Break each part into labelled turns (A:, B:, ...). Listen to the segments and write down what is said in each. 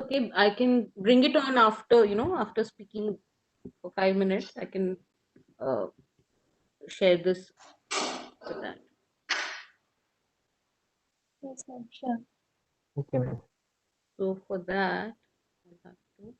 A: okay. I can bring it on after, after speaking for 5 minutes. I can uh, share this for that.
B: Yes, ma'am. Sure.
C: Okay, ma'am.
A: So for that, I'll have to.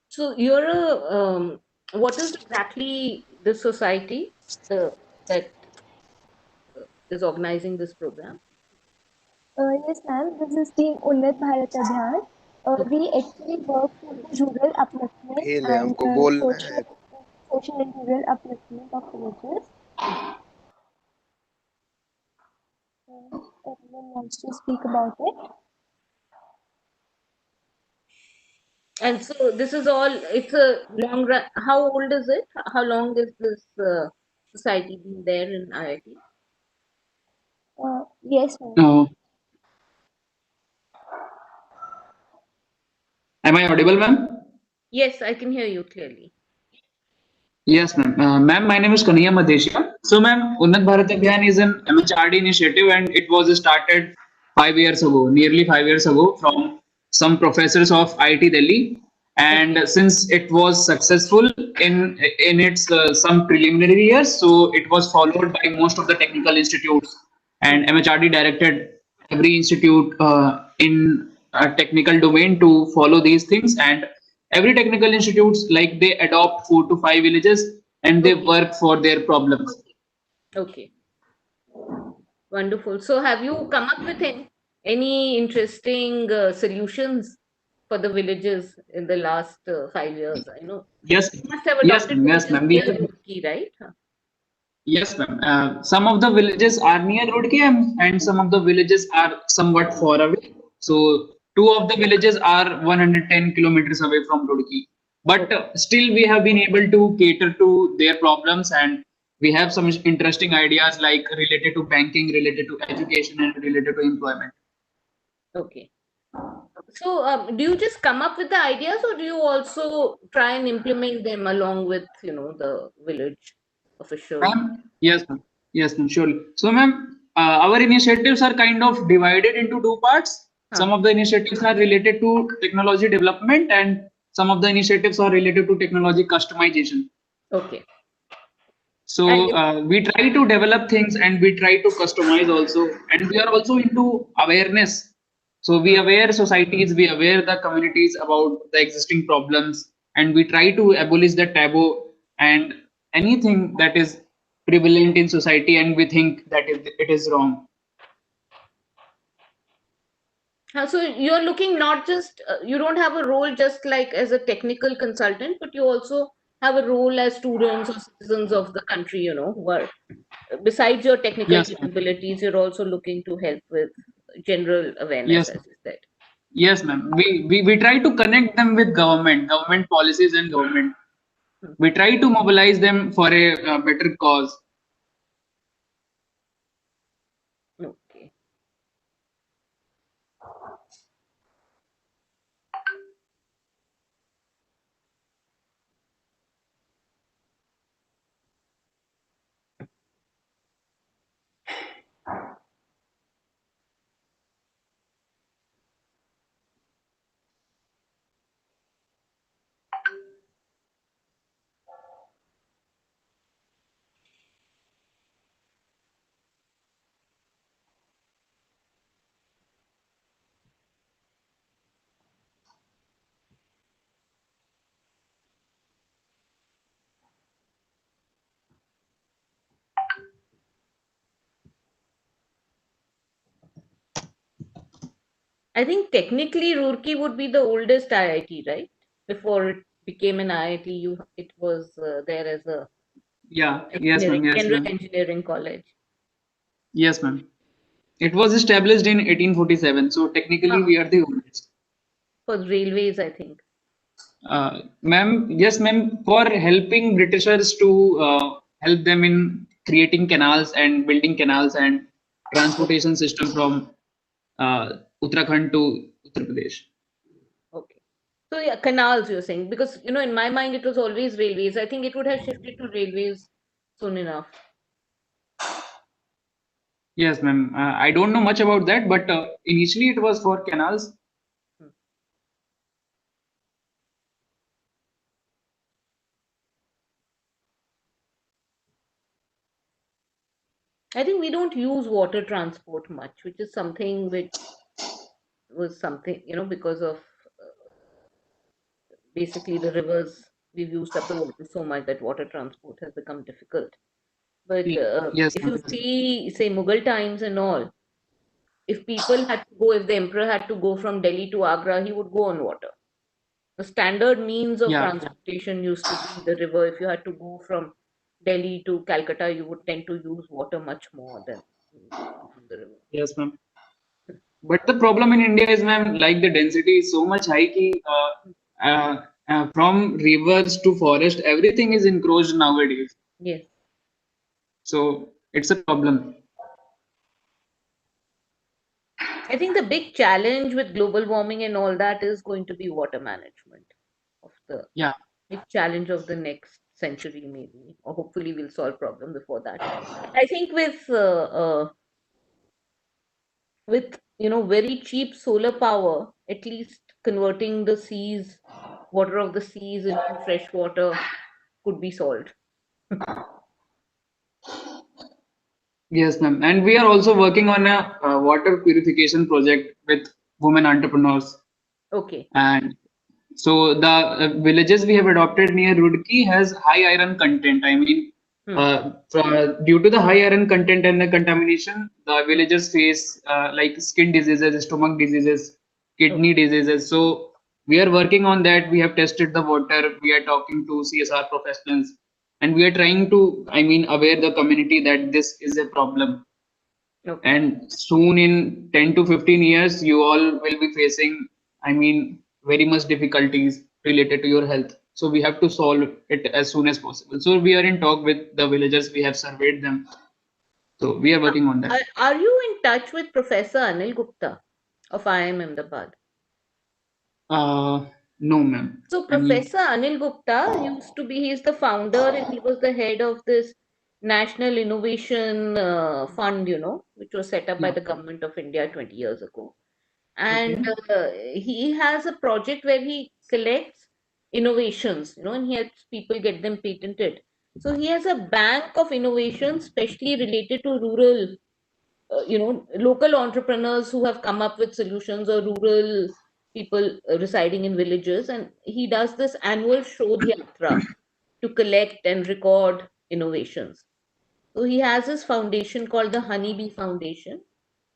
A: So you're what is exactly the society that is organizing this program?
B: Yes, ma'am. This is Team Unnat Bharat Abhiyan.
A: Okay.
B: We actually work for the rural upliftment
D: खेल है,
B: and
D: हमको बोलना है.
B: social and rural upliftment of villages. Everyone wants to speak about it.
A: And so this is all, it's a long run. How old is it? How long is this society been there in IIT?
B: Yes, ma'am.
E: Am I audible, ma'am?
A: Yes, I can hear you clearly.
E: Yes, ma'am. Ma'am, my name is Kanhaiya Madhesha. So, ma'am, Unnat Bharat Abhiyan is an MHRD initiative and it was started 5 years ago, nearly 5 years ago, from some professors of IIT Delhi. And since it was successful in its some preliminary years, so it was followed by most of the technical institutes. And MHRD directed every institute in a technical domain to follow these things. And every technical institutes like they adopt 4 to 5 villages and they
A: Okay.
E: work for their problems.
A: Okay. Wonderful. So have you come up with any interesting solutions for the villages in the last 5 years? I know
E: Yes,
A: you must have
E: yes,
A: adopted
E: yes,
A: villages
E: ma'am.
A: near Roorkee, right?
E: Yes, ma'am. Some of the villages are near Roorkee and some of the villages are somewhat far away. So two of the villages are 110 kilometers away from Roorkee. But still, we have been able to cater to their problems, and we have some interesting ideas like related to banking, related to education, and related to employment.
A: Okay. So do you just come up with the ideas, or do you also try and implement them along with, the village officials?
E: Ma'am, yes, ma'am. Yes, ma'am, surely. So, ma'am, our initiatives are kind of divided into two parts. Some of the initiatives are related to technology development, and some of the initiatives are related to technology customization.
A: Okay.
E: So, we try to develop things and we try to customize also, and we are also into awareness. So, we aware societies, we aware the communities about the existing problems, and we try to abolish the taboo and anything that is prevalent in society, and we think that it is wrong.
A: So you're looking not just, you don't have a role just like as a technical consultant, but you also have a role as students or citizens of the country, who are, besides your technical
E: Yes, ma'am.
A: capabilities, you're also looking to help with general awareness,
E: Yes,
A: as you said.
E: yes, ma'am. We try to connect them with government policies and government. We try to mobilize them for a better cause.
A: Okay. I think technically Roorkee would be the oldest IIT, right? Before it became an IIT, it was there as a
E: Yeah, yes, ma'am. Yes,
A: general
E: ma'am.
A: engineering college.
E: Yes, ma'am. It was established in 1847, so technically
A: Ah,
E: we are the oldest.
A: for railways, I think.
E: Ma'am, yes, ma'am, for helping Britishers to help them in creating canals and building canals and
A: Okay.
E: transportation system from Uttarakhand to Uttar Pradesh.
A: Okay. So yeah, canals you're saying, because in my mind it was always railways. I think it would have shifted to railways soon enough.
E: Yes, ma'am. I don't know much about that, but initially it was for canals.
A: Hmm. I think we don't use water transport much, which is something which was something, because of basically the rivers. We've used up the water so much that water transport has become difficult. But
E: Yes,
A: if
E: ma'am.
A: you see, say, Mughal times and all, if people had to go, if the emperor had to go from Delhi to Agra, he would go on water. The standard means of
E: Yeah.
A: transportation used to be the river. If you had to go from Delhi to Calcutta, you would tend to use water much more than using the river.
E: Yes, ma'am. But the problem in India is, ma'am, like the density is so much high ki, from rivers to forest, everything is encroached nowadays.
A: Yes.
E: So it's a problem.
A: I think the big challenge with global warming and all that is going to be water management of the
E: Yeah.
A: big challenge of the next century, maybe, or hopefully we'll solve problem before that. I think with very cheap solar power, at least converting the seas, water of the seas into fresh water could be solved.
E: Yes, ma'am. And we are also working on a, water purification project with women entrepreneurs.
A: Okay.
E: And so the villages we have adopted near Roorkee has high iron content. I mean,
A: Hmm.
E: due to the high iron content and the contamination, the villagers face like skin diseases, stomach diseases,
A: Okay.
E: kidney diseases. So we are working on that. We have tested the water. We are talking to CSR professionals, and we are trying to, I mean, aware the community that this is a problem.
A: Okay.
E: And soon in 10 to 15 years, you all will be facing, I mean, very much difficulties related to your health. So we have to solve it as soon as possible. So we are in talk with the villagers. We have surveyed them. So we are
A: Now,
E: working on that.
A: are you in touch with Professor Anil Gupta of IIM Ahmedabad?
E: No, ma'am.
A: So
E: I mean,
A: Professor Anil Gupta used to be, he's the founder and he was the head of this National Innovation Fund, which was set up by
E: yeah.
A: the government of India 20 years ago. And
E: Okay.
A: he has a project where he collects innovations, and he helps people get them patented. So he has a bank of innovations, especially related to rural, local entrepreneurs who have come up with solutions, or rural people residing in villages. And he does this annual Shodh Yatra to collect and record innovations. So he has his foundation called the Honeybee Foundation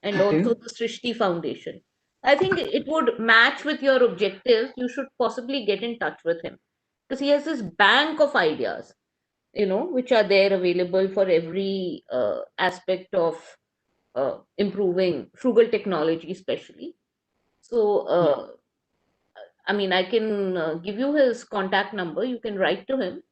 A: and
E: Okay.
A: also the Srishti Foundation. I think it would match with your objectives. You should possibly get in touch with him because he has this bank of ideas, which are there available for every aspect of improving frugal technology, especially. So,
E: Yeah.
A: I mean, I can give you his contact number. You can write to him.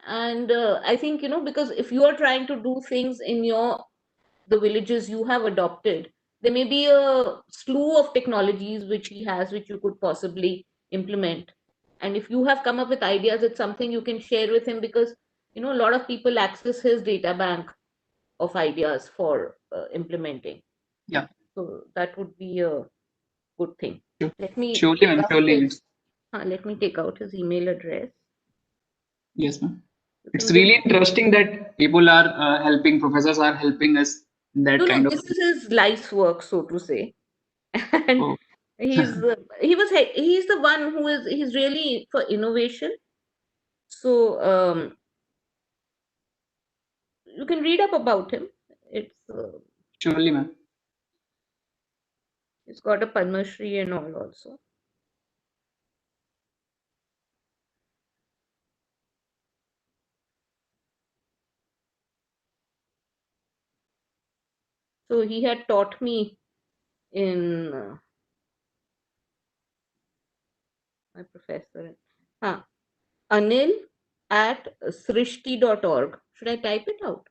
A: And I think, because if you are trying to do things in the villages you have adopted, there may be a slew of technologies which he has, which you could possibly implement. And if you have come up with ideas, it's something you can share with him because, a lot of people access his data bank of ideas for implementing.
E: Yeah.
A: So that would be a good thing.
E: Sure.
A: Let me
E: Surely,
A: take
E: ma'am.
A: out
E: Surely.
A: his email address.
E: Yes, ma'am.
A: You
E: It's
A: can give.
E: really interesting that people are helping, professors are helping us in
A: No,
E: that
A: no,
E: kind of.
A: this is his life's work, so to say. And
E: Oh,
A: he's the one he's really for innovation. So you can read up about him. It's
E: surely, ma'am.
A: He's got a Padma Shri and all also. So he had taught me in my professor. Anil at srishti.org. Should I type it out?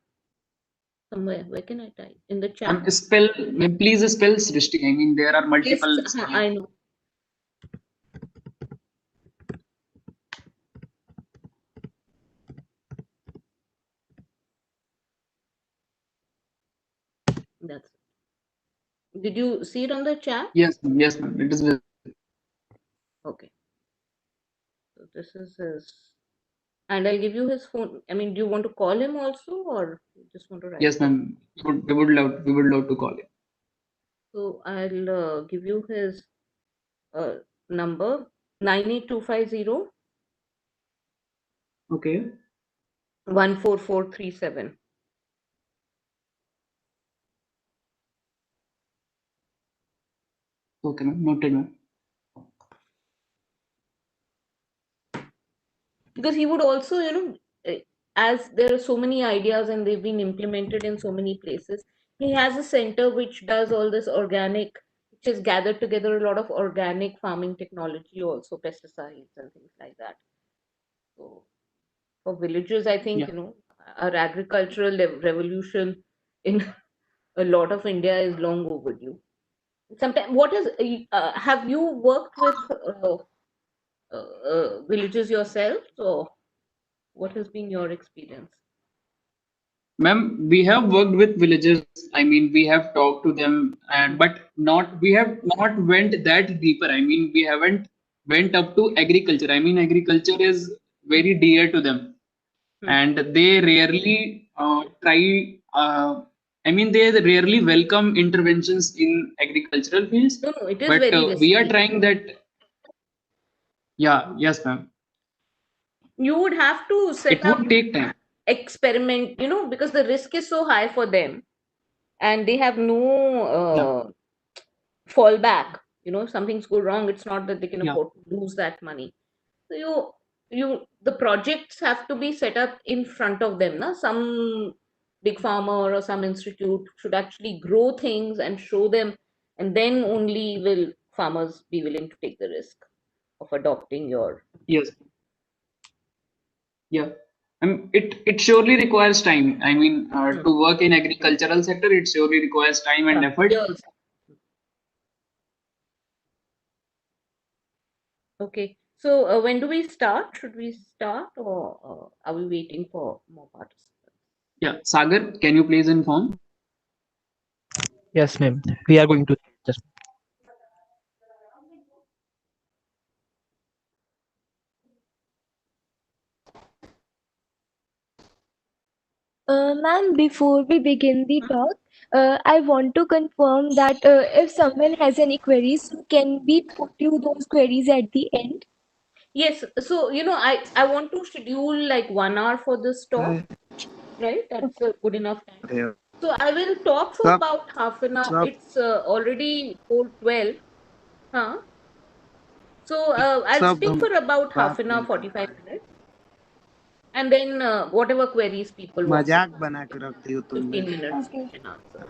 A: Somewhere. Where can I type? In the chat?
E: Please spell Srishti. I mean, there are multiple
A: Yes,
E: spellings.
A: I know. That's it. Did you see it on the chat?
E: Yes, ma'am. It is visible.
A: Okay. So this is his, and I'll give you his phone. I mean, do you want to call him also, or you just want to write?
E: Yes, ma'am. We would love to call him.
A: So I'll give you his number 98250
E: Okay.
A: 14437.
E: Okay, ma'am. Noted, ma'am.
A: Because he would also, as there are so many ideas and they've been implemented in so many places, he has a center which does all this organic, which has gathered together a lot of organic farming technology, also pesticides and things like that. So for villages, I think,
E: Yeah.
A: our agricultural revolution in a lot of India is long overdue. Sometimes, have you worked with villages yourself, or what has been your experience?
E: Ma'am, we have worked with villagers. I mean, we have talked to them, and but we have not went that deeper. I mean, we haven't went up to agriculture. I mean, agriculture is very dear to them, and they rarely try. I mean, they rarely welcome interventions in agricultural fields.
A: No, it is
E: But
A: very
E: we are
A: risky.
E: trying that. Yeah, yes, ma'am.
A: You would have to set
E: It
A: up
E: would take time.
A: experiment, because the risk is so high for them, and they have no
E: Yeah,
A: fallback. If something's go wrong, it's not that they can
E: yeah,
A: afford to lose that money. So the projects have to be set up in front of them. Na? Some big farmer or some institute should actually grow things and show them, and then only will farmers be willing to take the risk of adopting your.
E: yes, yeah. It surely requires time. I mean, to work in agricultural sector, it surely requires time and effort.
A: Years. Okay. So when do we start? Should we start, or are we waiting for more participants?
E: Yeah, Sagar, can you please inform?
C: Yes, ma'am. We are going to just
B: Ma'am, before we begin the talk, I want to confirm that if someone has any queries, can we put you those queries at the end?
A: Yes. So I want to schedule like 1 hour for this talk. Right? That's a good enough time. So I will talk for about half an hour. It's already 4:12. Huh? So I'll speak for about half an hour, 45 minutes. And then whatever queries people want to ask, 15 minutes
B: Okay.
A: question answer.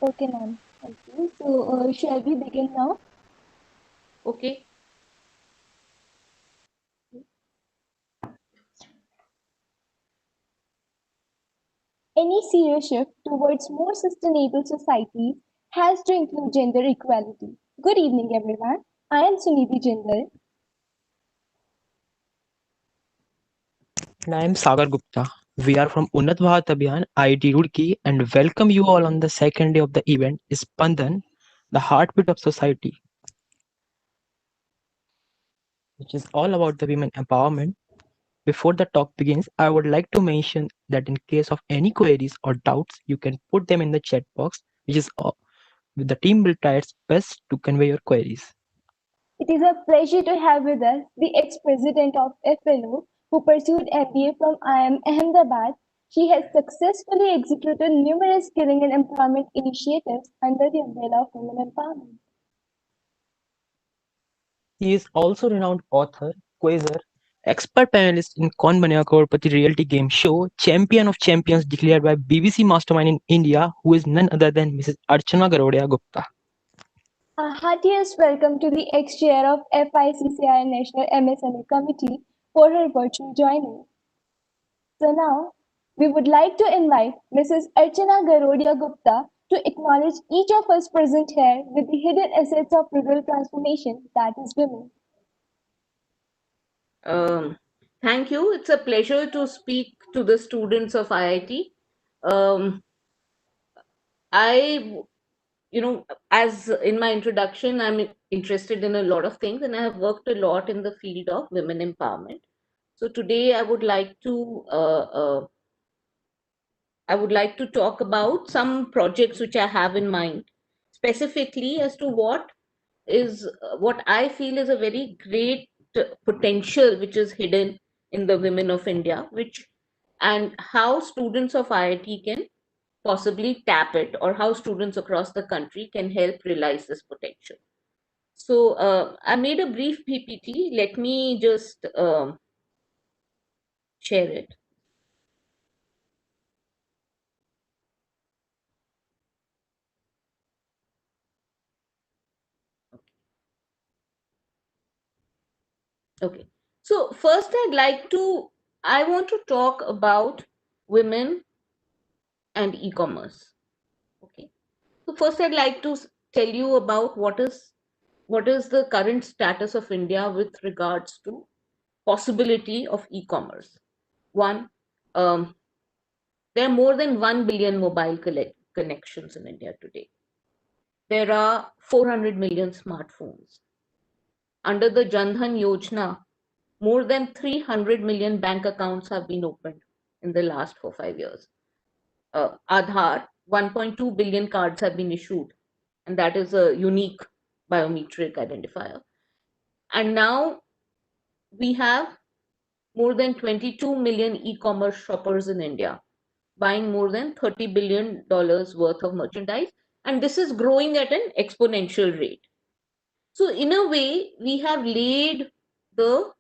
B: Okay, ma'am. Thank you. So, shall we begin now?
A: Okay.
B: Any serious shift towards more sustainable societies has to include gender equality. Good evening, everyone. I am Sunidhi Jindal.
C: and I am Sagar Gupta. We are from Unnat Abhiyan, IIT Roorkee, and welcome you all on the second day of the event, SPANDAN, the heartbeat of society, which is all about the women empowerment. Before the talk begins, I would like to mention that in case of any queries or doubts, you can put them in the chat box, which is the team will try its best to convey your queries.
B: It is a pleasure to have with us the ex-president of FLO who pursued MBA from IIM Ahmedabad, She has successfully executed numerous skilling and employment initiatives under the umbrella of women empowerment.
C: He is also renowned author, quizzer, expert panelist in Kaun Banega Crorepati reality game show, champion of champions declared by BBC Mastermind in India, who is none other than Mrs. Archana Garodia Gupta.
B: A heartiest welcome to the ex-chair of FICCI National MSME Committee for her virtual joining. So now, we would like to invite Mrs. Archana Garodia Gupta to acknowledge each of us present here with the hidden assets of rural transformation, that is women.
A: Thank you. It's a pleasure to speak to the students of IIT. Um, I, as in my introduction, I'm interested in a lot of things and I have worked a lot in the field of women empowerment. So today I would like to talk about some projects which I have in mind, specifically as to what I feel is a very great potential which is hidden in the women of India, and how students of IIT can possibly tap it, or how students across the country can help realize this potential. So I made a brief PPT. Let me just share it. Okay. So first I want to talk about women and e-commerce. Okay. So first I'd like to tell you about what is the current status of India with regards to possibility of e-commerce. One, um, there are more than 1 billion mobile connections in India today. There are 400 million smartphones. Under the Jan Dhan Yojana, more than 300 million bank accounts have been opened in the last 4-5 years. Aadhaar, 1.2 billion cards have been issued, and that is a unique biometric identifier. And now we have more than 22 million e-commerce shoppers in India, buying more than $30 billion worth of merchandise, and this is growing at an exponential rate. So in a way, the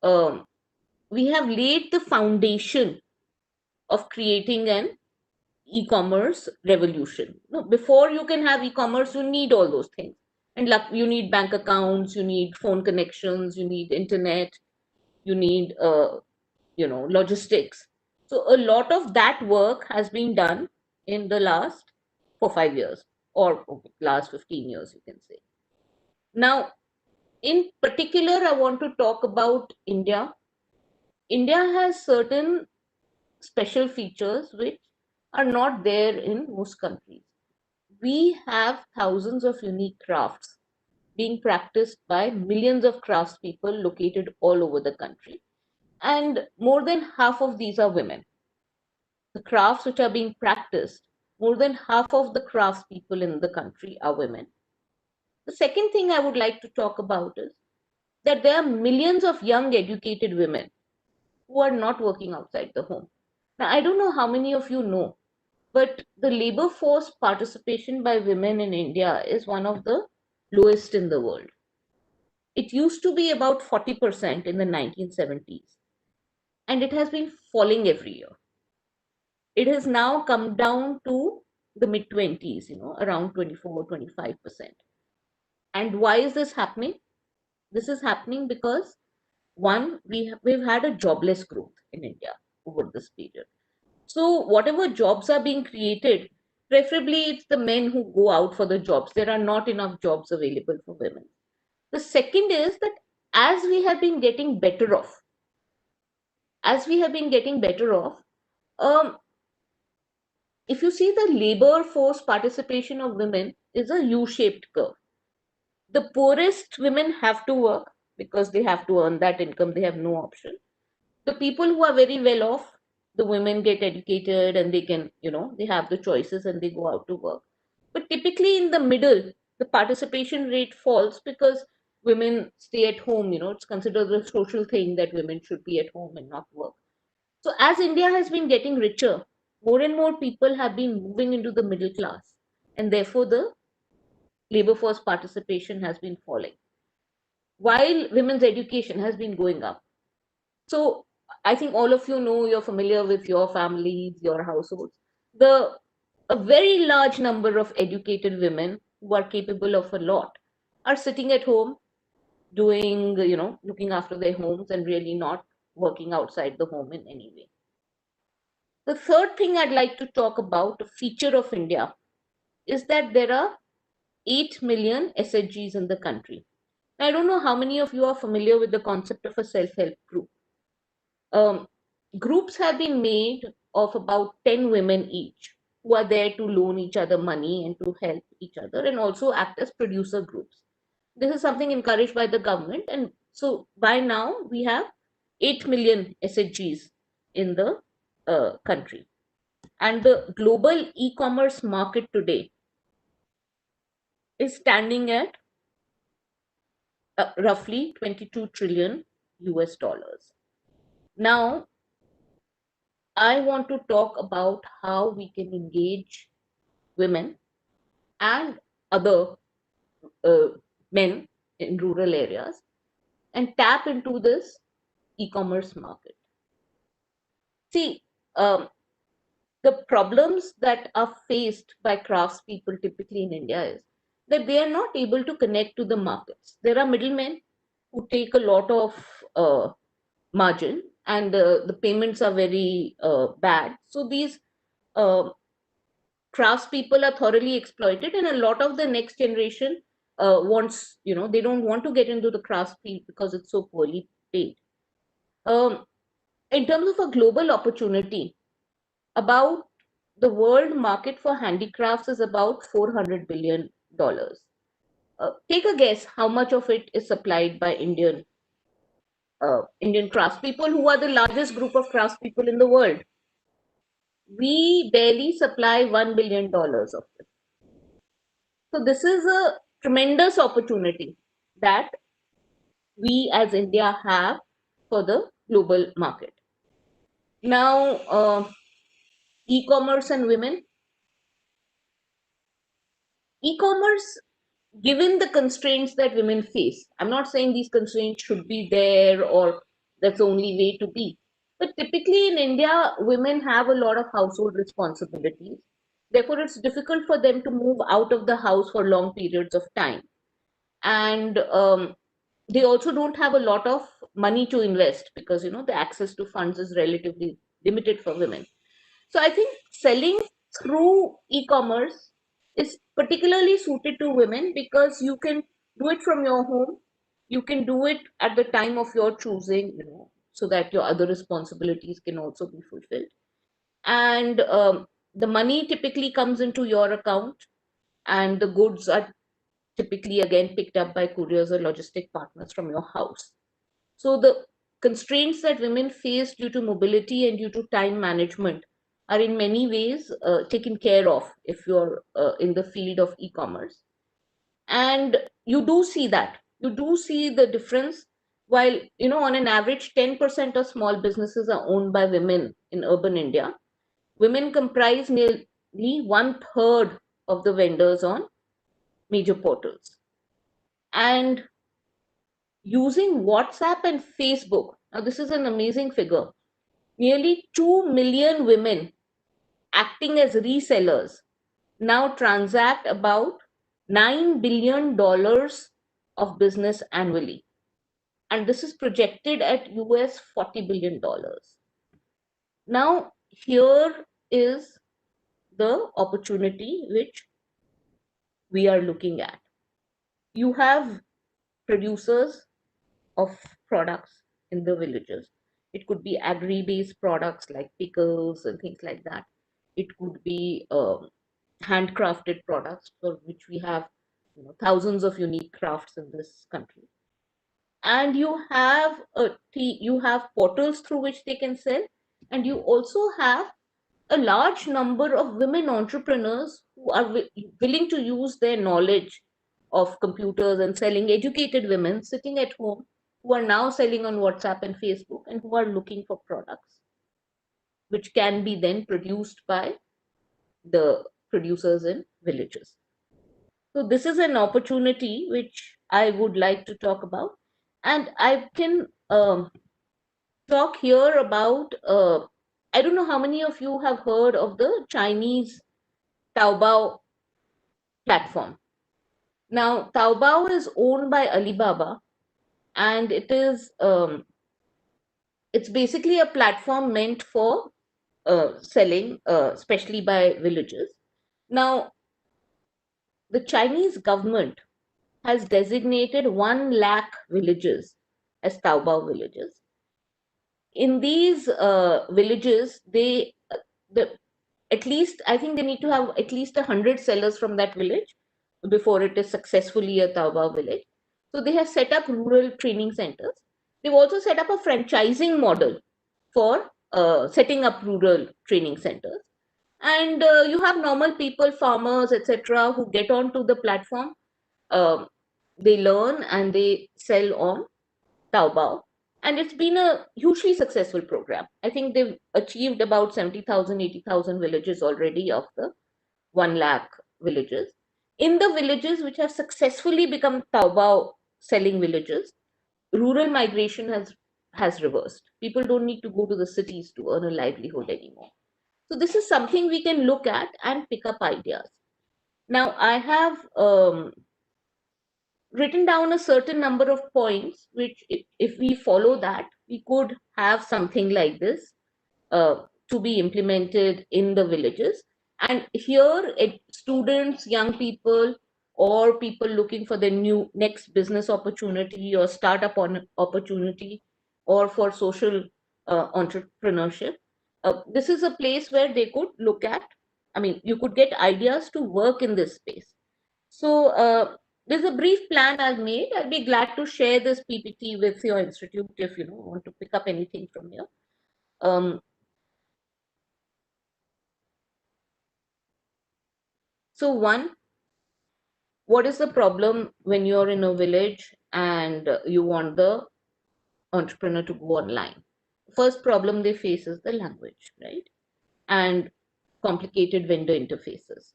A: um, we have laid the foundation of creating an e-commerce revolution. No, before you can have e-commerce, you need all those things, and you need bank accounts, you need phone connections, you need internet, you need logistics. So a lot of that work has been done in the last 4-5 years, or okay, last 15 years, you can say. Now, in particular, I want to talk about India. India has certain special features which are not there in most countries. We have thousands of unique crafts being practiced by millions of craftspeople located all over the country. And more than half of these are women. The crafts which are being practiced, more than half of the craftspeople in the country are women. The second thing I would like to talk about is that there are millions of young educated women who are not working outside the home. Now, I don't know how many of you know, but the labor force participation by women in India is one of the lowest in the world. It used to be about 40% in the 1970s, and it has been falling every year. It has now come down to the mid 20s, around 24, 25%. And why is this happening? This is happening because one, we've had a jobless growth in India over this period. So whatever jobs are being created, preferably it's the men who go out for the jobs. There are not enough jobs available for women. The second is that as we have been getting better off, as we have been getting better off, um, if you see the labor force participation of women is a U-shaped curve. The poorest women have to work because they have to earn that income. They have no option. The people who are very well off, the women get educated and they can, they have the choices and they go out to work. But typically in the middle, the participation rate falls because women stay at home. It's considered a social thing that women should be at home and not work. So as India has been getting richer, more and more people have been moving into the middle class, and therefore the labor force participation has been falling, while women's education has been going up. So I think all of you know, you're familiar with your families, your households. A very large number of educated women who are capable of a lot are sitting at home doing, looking after their homes and really not working outside the home in any way. The third thing I'd like to talk about, a feature of India, is that there are 8 million SHGs in the country. I don't know how many of you are familiar with the concept of a self-help group. Um, Groups have been made of about 10 women each who are there to loan each other money and to help each other and also act as producer groups. This is something encouraged by the government. And so by now we have 8 million SHGs in the country. And the global e-commerce market today is standing at roughly 22 trillion US dollars. Now, I want to talk about how we can engage women and other uh, men in rural areas and tap into this e-commerce market. See, the problems that are faced by craftspeople typically in India is that they are not able to connect to the markets. There are middlemen who take a lot of margin, and the payments are very bad. So these uh, craftspeople are thoroughly exploited, and a lot of the next generation wants, they don't want to get into the craft field because it's so poorly paid. Um, in terms of a global opportunity, about the world market for handicrafts is about $400 billion. Take a guess how much of it is supplied by Indian craftspeople, who are the largest group of craftspeople in the world. We barely supply $1 billion of it. So this is a tremendous opportunity that we as India have for the global market. Now, e-commerce and women. E-commerce, given the constraints that women face, I'm not saying these constraints should be there or that's the only way to be, but typically in India, women have a lot of household responsibilities. Therefore, it's difficult for them to move out of the house for long periods of time. And they also don't have a lot of money to invest because the access to funds is relatively limited for women. So I think selling through e-commerce is particularly suited to women because you can do it from your home, you can do it at the time of your choosing, so that your other responsibilities can also be fulfilled. And the money typically comes into your account, and the goods are typically again picked up by couriers or logistic partners from your house. So the constraints that women face due to mobility and due to time management are in many ways taken care of if you're in the field of e-commerce. And you do see that. You do see the difference. While, on an average, 10% of small businesses are owned by women in urban India, women comprise nearly one third of the vendors on major portals. And using WhatsApp and Facebook, now this is an amazing figure, nearly 2 million women acting as resellers now transact about $9 billion of business annually. And this is projected at US $40 billion. Now, here is the opportunity which we are looking at. You have producers of products in the villages. It could be agri-based products like pickles and things like that. It could be handcrafted products for which we have thousands of unique crafts in this country. And you have portals through which they can sell, and you also have a large number of women entrepreneurs who are willing to use their knowledge of computers and selling, educated women sitting at home who are now selling on WhatsApp and Facebook and who are looking for products. which can be then produced by the producers in villages. So this is an opportunity which I would like to talk about, and I can talk here about. I don't know how many of you have heard of the Chinese Taobao platform. Now, Taobao is owned by Alibaba, and it's basically a platform meant for selling, especially by villages. Now, the Chinese government has designated 1 lakh villages as Taobao villages. In these villages, the at least, I think they need to have at least 100 sellers from that village before it is successfully a Taobao village. So they have set up rural training centers. They've also set up a franchising model for setting up rural training centers. And you have normal people, farmers, etc., who get onto the platform. They learn and they sell on Taobao. And it's been a hugely successful program. I think they've achieved about 70,000, 80,000 villages already of the 1 lakh villages. In the villages which have successfully become Taobao selling villages, rural migration has reversed. People don't need to go to the cities to earn a livelihood anymore. So this is something we can look at and pick up ideas. Now, I have written down a certain number of points, which if we follow that, we could have something like this to be implemented in the villages. And here, students, young people, or people looking for the next business opportunity or startup opportunity, or for social entrepreneurship, this is a place where they could look at. I mean, you could get ideas to work in this space. So there's a brief plan I've made. I'll be glad to share this PPT with your institute if you want to pick up anything from here. So one, what is the problem when you're in a village and you want the entrepreneur to go online? First problem they face is the language, right? And complicated vendor interfaces.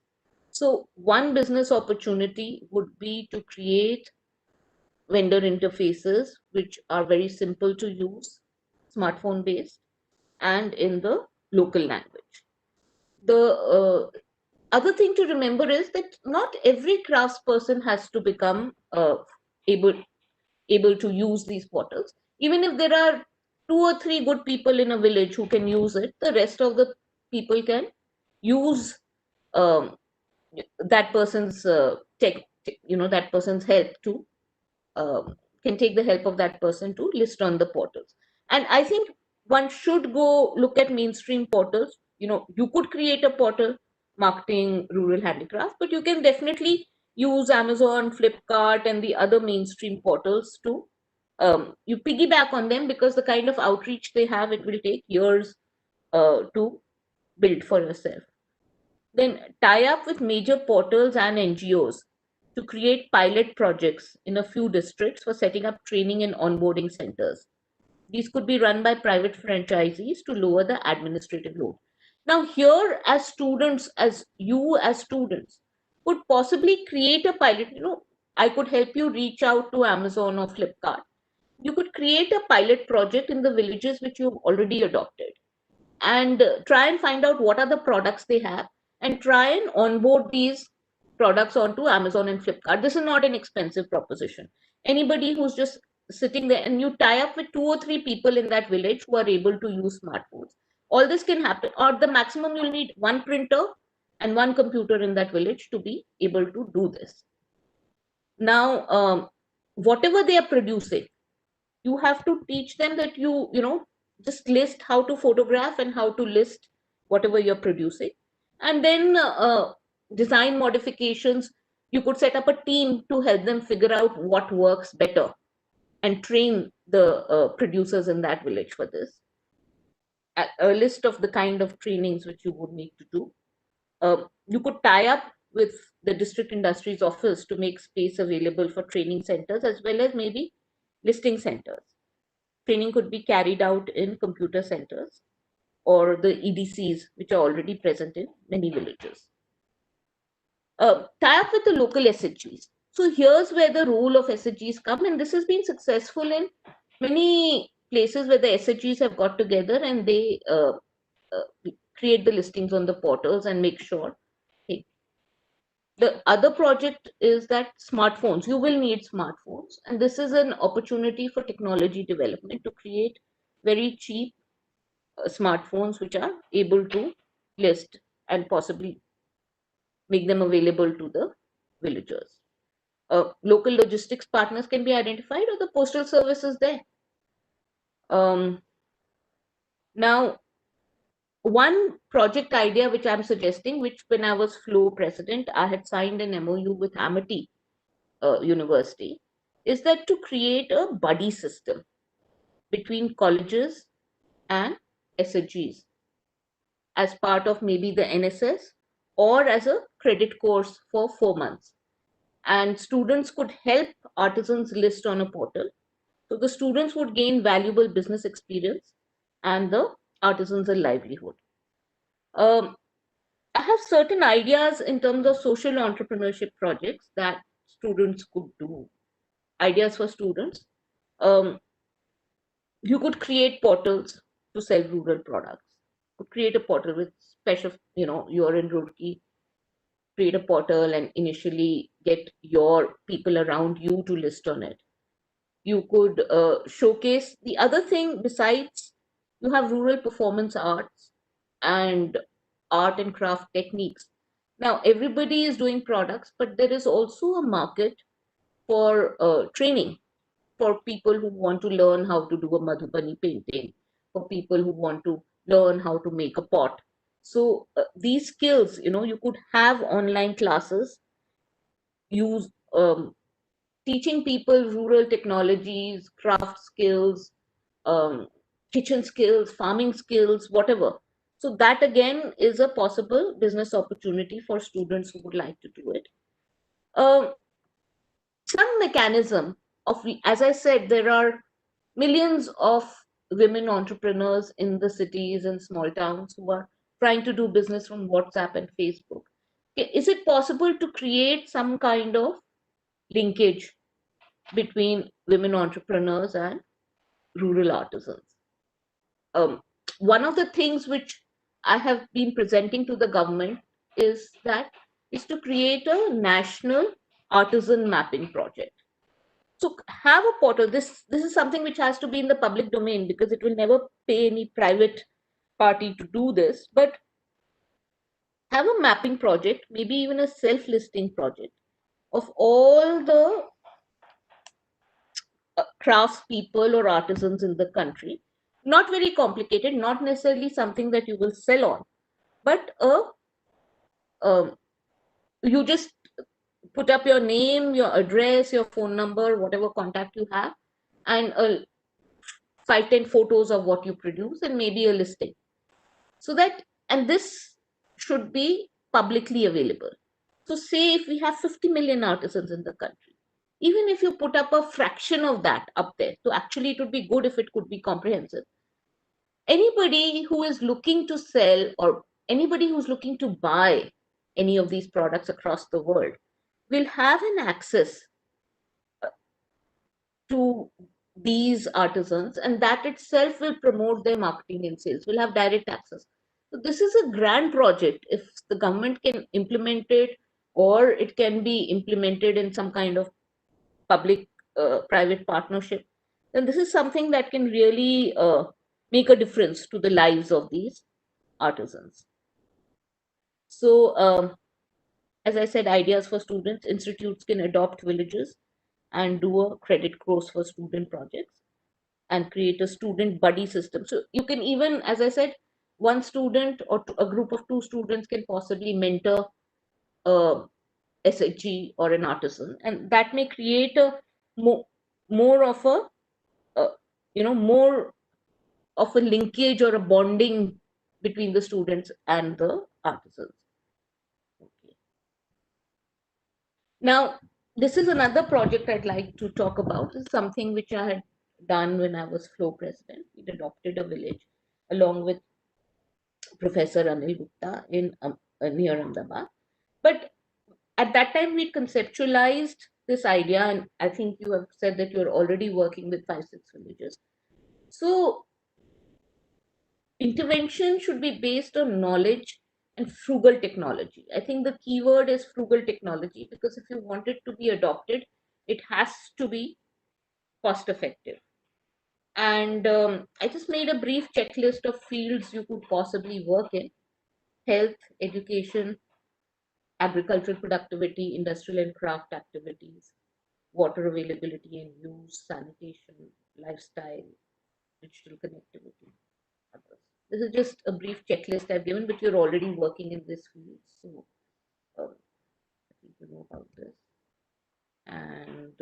A: So one business opportunity would be to create vendor interfaces which are very simple to use, smartphone based, and in the local language. The other thing to remember is that not every craftsperson has to become able to use these portals. Even if there are 2 or 3 good people in a village who can use it, the rest of the people can use um, that person's that person's help to can take the help of that person to list on the portals. And I think one should go look at mainstream portals. You could create a portal marketing rural handicraft, but you can definitely use Amazon, Flipkart, and the other mainstream portals to you piggyback on them, because the kind of outreach they have, it will take years to build for yourself. Then tie up with major portals and NGOs to create pilot projects in a few districts for setting up training and onboarding centers. These could be run by private franchisees to lower the administrative load. Now, here, as students, as students, could possibly create a pilot. I could help you reach out to Amazon or Flipkart. You could create a pilot project in the villages which you've already adopted, and try and find out what are the products they have, and try and onboard these products onto Amazon and Flipkart. This is not an expensive proposition. Anybody who's just sitting there, and you tie up with 2 or 3 people in that village who are able to use smartphones, all this can happen. Or the maximum, you'll need 1 printer and 1 computer in that village to be able to do this. Now, whatever they are producing, you have to teach them that just list how to photograph and how to list whatever you're producing, and then design modifications. You could set up a team to help them figure out what works better and train the producers in that village for this. A list of the kind of trainings which you would need to do. You could tie up with the district industries office to make space available for training centers as well as maybe listing centers. Training could be carried out in computer centers. or the EDCs, which are already present in many villages. Tie up with the local SHGs. So here's where the role of SHGs come, and this has been successful in many places where the SHGs have got together and they create the listings on the portals and make sure. Okay. The other project is that smartphones, you will need smartphones, and this is an opportunity for technology development to create very cheap smartphones which are able to list and possibly make them available to the villagers. Local logistics partners can be identified, or the postal service is there. Now, one project idea which I'm suggesting, which when I was Flow president, I had signed an MOU with Amity University, is that to create a buddy system between colleges and SHGs as part of maybe the NSS or as a credit course for 4 months. And students could help artisans list on a portal. So the students would gain valuable business experience and the artisans a livelihood. I have certain ideas in terms of social entrepreneurship projects that students could do. Ideas for students. You could create portals to sell rural products. You could create a portal with special, you're in Roorkee, create a portal and initially get your people around you to list on it. You could showcase the other thing besides, you have rural performance arts and art and craft techniques. Now everybody is doing products, but there is also a market for training, for people who want to learn how to do a Madhubani painting, for people who want to learn how to make a pot. So these skills, you could have online classes, use teaching people rural technologies, craft skills, um, kitchen skills, farming skills, whatever. So that again is a possible business opportunity for students who would like to do it. Um, some mechanism of, as I said, there are millions of women entrepreneurs in the cities and small towns who are trying to do business from WhatsApp and Facebook. Okay, is it possible to create some kind of linkage between women entrepreneurs and rural artisans? Um, One of the things which I have been presenting to the government is to create a national artisan mapping project. So have a portal. This is something which has to be in the public domain because it will never pay any private party to do this. But have a mapping project, maybe even a self-listing project of all the crafts people or artisans in the country. Not very complicated, not necessarily something that you will sell on, but um, you just put up your name, your address, your phone number, whatever contact you have, and 5-10 photos of what you produce, and maybe a listing. So that, and this should be publicly available. So say if we have 50 million artisans in the country, even if you put up a fraction of that up there, so actually it would be good if it could be comprehensive. Anybody who is looking to sell or anybody who's looking to buy any of these products across the world will have an access to these artisans, and that itself will promote their marketing and sales, will have direct access. So this is a grand project. If the government can implement it, or it can be implemented in some kind of public private partnership, then this is something that can really make a difference to the lives of these artisans. So as I said, ideas for students, institutes can adopt villages and do a credit course for student projects and create a student buddy system. So you can even, as I said, one student or a group of 2 students can possibly mentor a SHG or an artisan, and that may create a more of a more of a linkage or a bonding between the students and the artisans. Okay. Now, this is another project I'd like to talk about. It's something which I had done when I was Flow president. We adopted a village along with Professor Anil Gupta in near Ahmedabad. But at that time, we conceptualized this idea, and I think you have said that you're already working with 5, 6 villages. So intervention should be based on knowledge and frugal technology. I think the keyword is frugal technology, because if you want it to be adopted, it has to be cost effective. And I just made a brief checklist of fields you could possibly work in: health, education, agricultural productivity, industrial and craft activities, water availability and use, sanitation, lifestyle, digital connectivity, others. This is just a brief checklist I've given, but you're already working in this field, so I think you know about this. And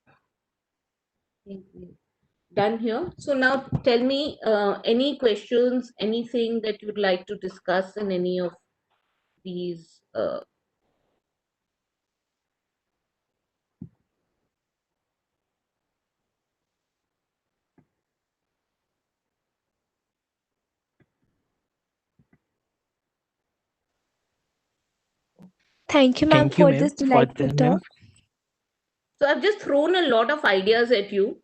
A: I think we're done here. So now tell me any questions, anything that you'd like to discuss in any of these.
B: Thank you, ma'am,
C: Thank you,
B: for
C: ma'am,
B: this
C: for
B: delightful
C: the
B: talk.
C: ma'am.
A: So I've just thrown a lot of ideas at you.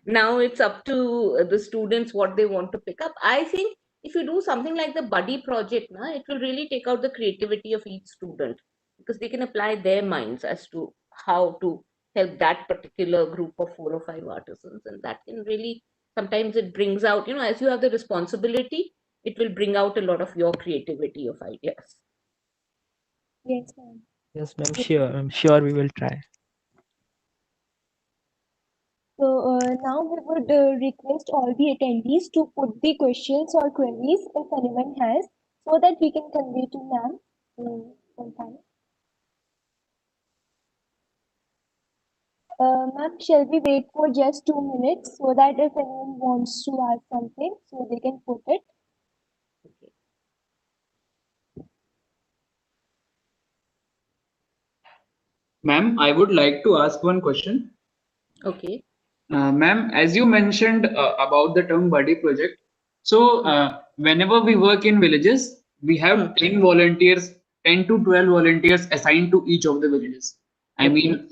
A: Now it's up to the students what they want to pick up. I think if you do something like the buddy project, it will really take out the creativity of each student, because they can apply their minds as to how to help that particular group of 4 or 5 artisans. And that can really, sometimes it brings out, as you have the responsibility, it will bring out a lot of your creativity of ideas.
B: Yes, ma'am.
C: Yes, ma'am. Sure, I'm sure we will try.
B: So now we would request all the attendees to put the questions or queries if anyone has, so that we can convey to ma'am on time. Ma'am, shall we wait for just 2 minutes so that if anyone wants to ask something, so they can put it?
A: Okay.
E: Ma'am, I would like to ask one question.
A: Okay.
E: Ma'am, as you mentioned about the term buddy project, so whenever we work in villages, we have 10 volunteers, 10 to 12 volunteers assigned to each of the villages. I
A: Okay.
E: mean,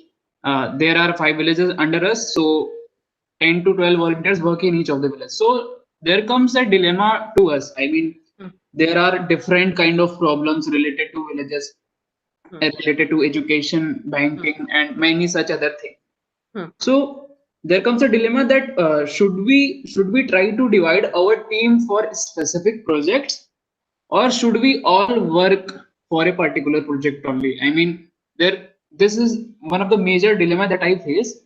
E: there are 5 villages under us, so 10 to 12 volunteers work in each of the villages. So there comes a dilemma to us. I mean, there are different kind of problems related to villages, related to education, banking, and many such other things. So there comes a dilemma that should we try to divide our team for specific projects, or should we all work for a particular project only? I mean, this is one of the major dilemma that I face.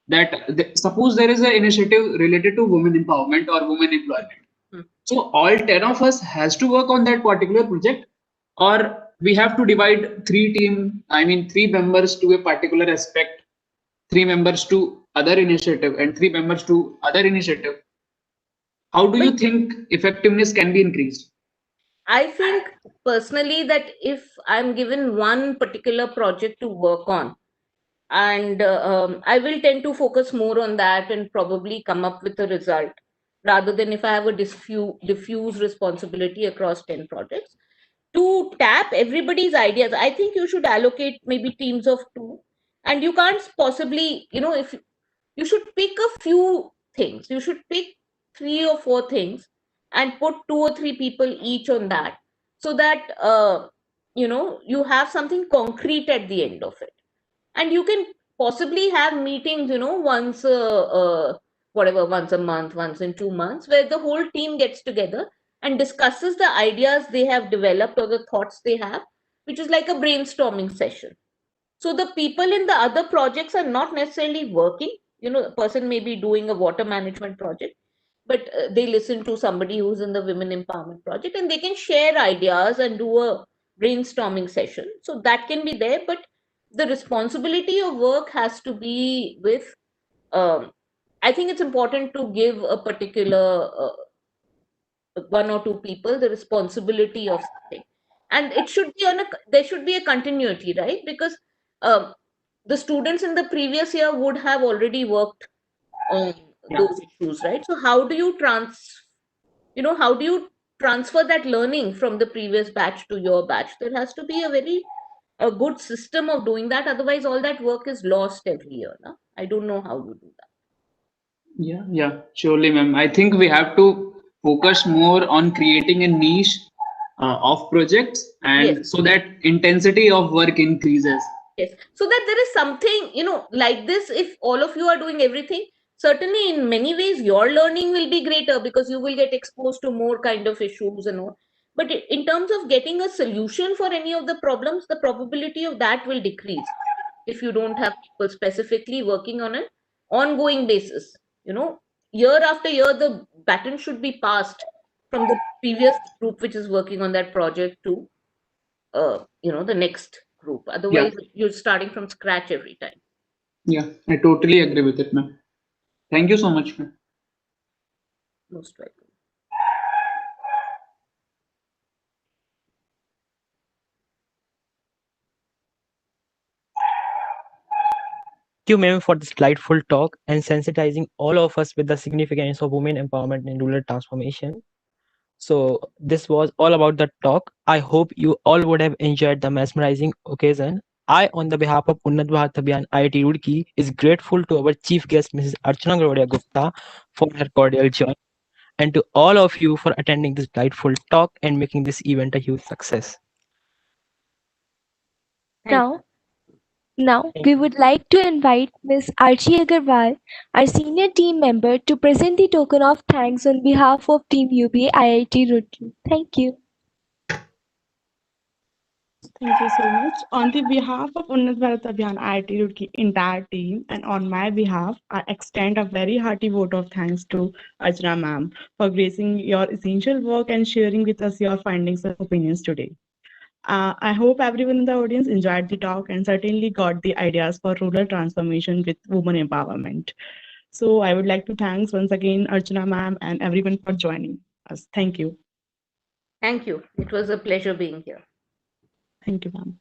E: That suppose there is an initiative related to women empowerment or women employment. So all 10 of us has to work on that particular project, or we have to divide three members to a particular aspect, 3 members to other initiative, and 3 members to other initiative. How do
A: Well,
E: you think effectiveness can be increased?
A: I think personally that if I'm given one particular project to work on, and I will tend to focus more on that and probably come up with a result, rather than if I have a diffuse responsibility across 10 projects. To tap everybody's ideas, I think you should allocate maybe teams of 2, and you can't possibly, if you should pick a few things, you should pick 3 or 4 things and put 2 or 3 people each on that, so that you have something concrete at the end of it. And you can possibly have meetings, once once a month, once in 2 months, where the whole team gets together and discusses the ideas they have developed or the thoughts they have, which is like a brainstorming session. So the people in the other projects are not necessarily working. A person may be doing a water management project, but they listen to somebody who's in the women empowerment project, and they can share ideas and do a brainstorming session. So that can be there, but the responsibility of work has to be with. I think it's important to give a particular 1 or 2 people the responsibility of something, and it should be there should be a continuity, right? Because um, the students in the previous year would have already worked on those issues, right? So how do you how do you transfer that learning from the previous batch to your batch? There has to be a good system of doing that. Otherwise, all that work is lost every year. No? I don't know how you do that.
E: Yeah, surely, ma'am. I think we have to focus more on creating a niche of projects,
A: Yes.
E: and so that intensity of work increases.
A: Yes. So that there is something, like this, if all of you are doing everything, certainly in many ways your learning will be greater because you will get exposed to more kind of issues and all. But in terms of getting a solution for any of the problems, the probability of that will decrease if you don't have people specifically working on an ongoing basis. Year after year, the baton should be passed from the previous group which is working on that project to the next group.
E: Yeah,
A: Otherwise, you're starting from scratch every time.
E: yeah, I totally agree with it, ma'am. Thank you so much, ma'am.
A: Most welcome.
C: Thank you, ma'am, for this delightful talk and sensitizing all of us with the significance of women empowerment and rural transformation. So, this was all about the talk. I hope you all would have enjoyed the mesmerizing occasion. I, on the behalf of Unnat Bharat Abhiyan IIT Roorkee, is grateful to our chief guest, Mrs. Archana Garodia Gupta, for her cordial joy, and to all of you for attending this delightful talk and making this event a huge success.
A: Thank you.
B: Now,
C: Thank
B: we would like to invite Ms. Archie Agarwal, our senior team member, to present the token of thanks on behalf of Team UBA IIT Roorkee. Thank you.
D: Thank you so much. On the behalf of Unnat Bharat Abhiyan IIT Roorkee entire team and on my behalf, I extend a very hearty vote of thanks to Archana ma'am for gracing your essential work and sharing with us your findings and opinions today. I hope everyone in the audience enjoyed the talk and certainly got the ideas for rural transformation with women empowerment. So I would like to thanks once again Archana ma'am and everyone for joining us. Thank you.
A: Thank you. It was a pleasure being here.
D: Thank you, ma'am.